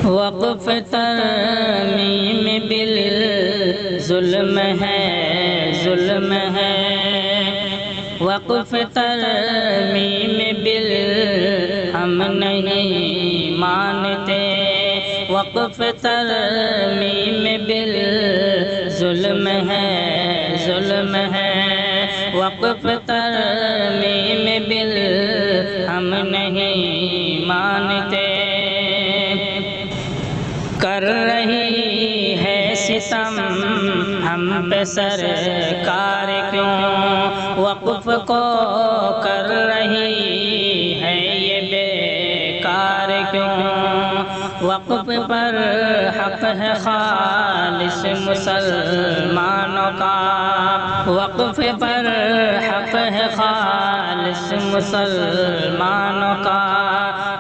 وقف ترمیم بالظلم ہے، ظلم ہے، وقف ترمیم ہم نہیں مانتے، وقف ترمیم بالظلم ہے، ظلم ہے، وقف ترمیم ہم نہیں مانتے۔ کر رہی ہے ستم ہم پہ سرکار کیوں، وقف کو کر رہی ہے یہ بیکار کیوں، وقف پر حق ہے خالص مسلمانوں کا، وقف پر حق ہے خالص مسلمانوں کا،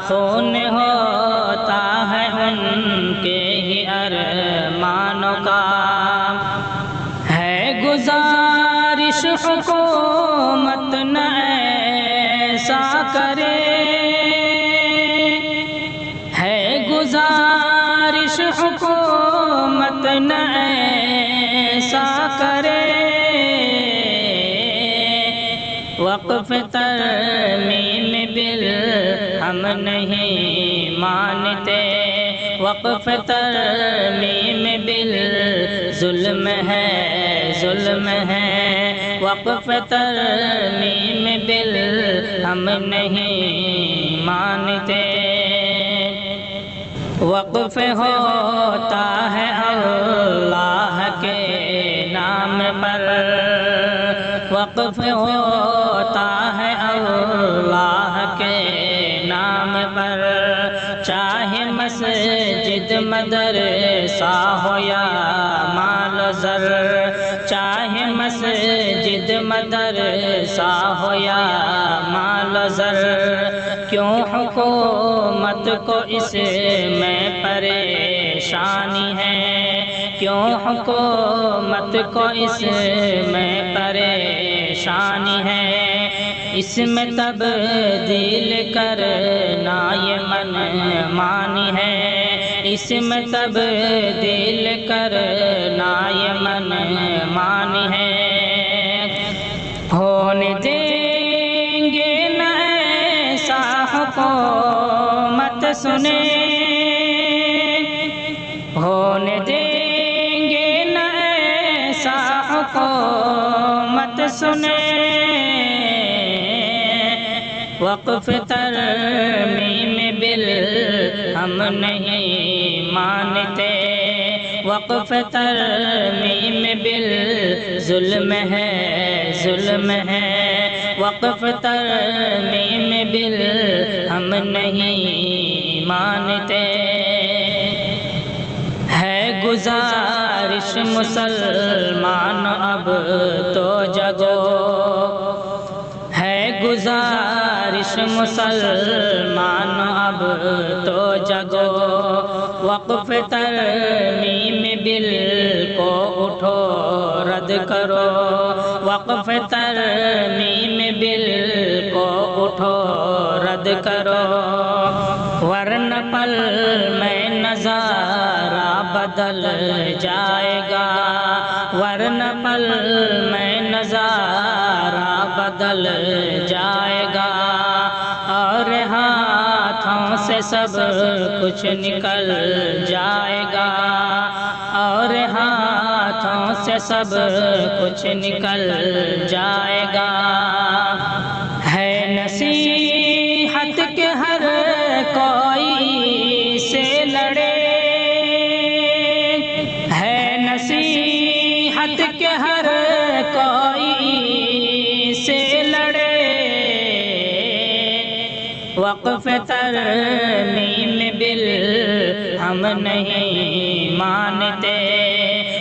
خون ہوتا ہے ان کے ہی ارمانوں کا، ہے گزارش حکومت نہ ایسا کرے، ہے گزارش حکومت نہ ایسا کرے، وقف ترمیم ہم نہیں مانتے، وقف ترمیم بالظلم ہے، ظلم ہے، وقف ترمیم ہم نہیں مانتے۔ وقف ہوتا ہے اللہ کے نام پر، وقف ہوتا ہے اللہ کے نام پر، چاہے مسجد مدرسہ ہو یا مال و زر، چاہے مسجد مدرسہ ہو یا مال و زر، کیوں حکومت کو اس میں پریشانی ہے، کیوں حکومت کو اس میں پریشانی ہے، اس میں تبدیل کرنا یہ من مانی ہے، اس میں تبدیل کرنا یہ من مانی ہے، ہونے دیں گے نہ ایسا حکومت سنے، ہونے دیں گے نہ ایسا حکومت سنے، وقف ترمیم ہم نہیں مانتے، وقف ترمیم بالظلم ہے، ظلم ہے، وقف ترمیم ہم نہیں مانتے، ہے گزارش مسلمان اب تو جگو، ہے گزارش مسلمان اب تو جگو، وقف ترمیم کو اٹھو رد کرو، وقف ترمیم کو اٹھو رد کرو، ورنہ پل میں نظارہ بدل جائے گا، ورنہ پل میں نظارہ بدل جائے گا، اور ہاتھوں سے سب کچھ نکل جائے گا، اور ہاتھوں سے سب کچھ نکل جائے گا، ہے نصیحت کہ ہر کوئی سے لڑے، ہے نصیحت کہ ہر کوئی سے لڑے، وقف ترمیم ہم نہیں مانتے،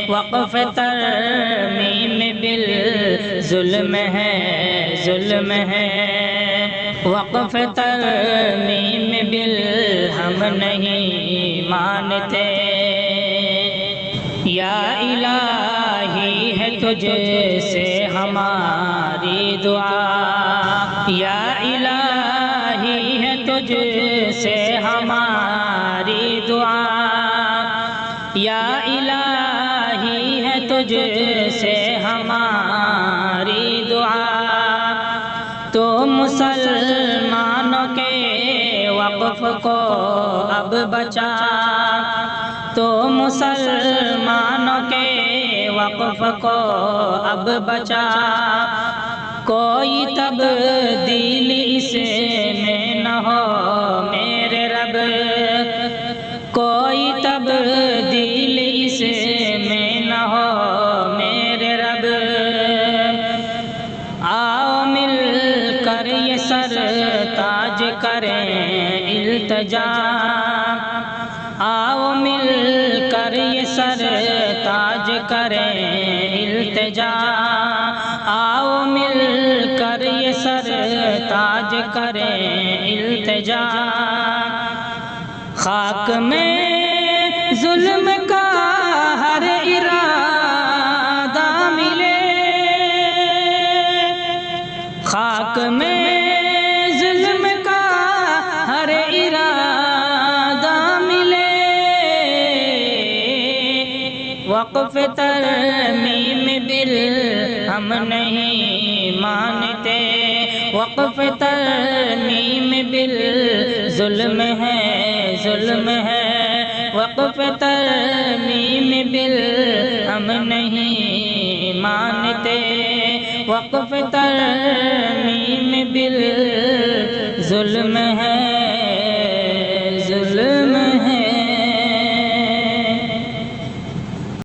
وقف ترمیم بالظلم ہے، ظلم ہے، وقف ترمیم ہم نہیں مانتے، یا الہی ہے تجھ سے ہماری دعا، یا الہی ہے تجھ سے ہماری دعا، یا الہی ہے تجھ سے ہماری دعا، تو مسلمانوں کے وقف کو اب بچا، تو مسلمانوں کے وقف کو اب بچا، کوئی تبدیل اس میں نہ ہو میرے رب، کوئی تبدیل اس میں نہ ہو میرے رب، آؤ مل کر یہ سر تاج کریں التجا، آؤ مل کر یہ سر تاج کریں التجا، آؤ مل کر یہ سر تاج کریں التجا، خاک میں ظلم کا ہر ارادہ ملے، خاک میں ظلم کا ہر ارادہ ملے، وقف ترمیم بل ہم نہیں مانتے، وقف ترمیم بل ظلم ہے ظلم ہے، وقف ترمیم بل ہم نہیں مانتے، وقف ترمیم بل ظلم ہے۔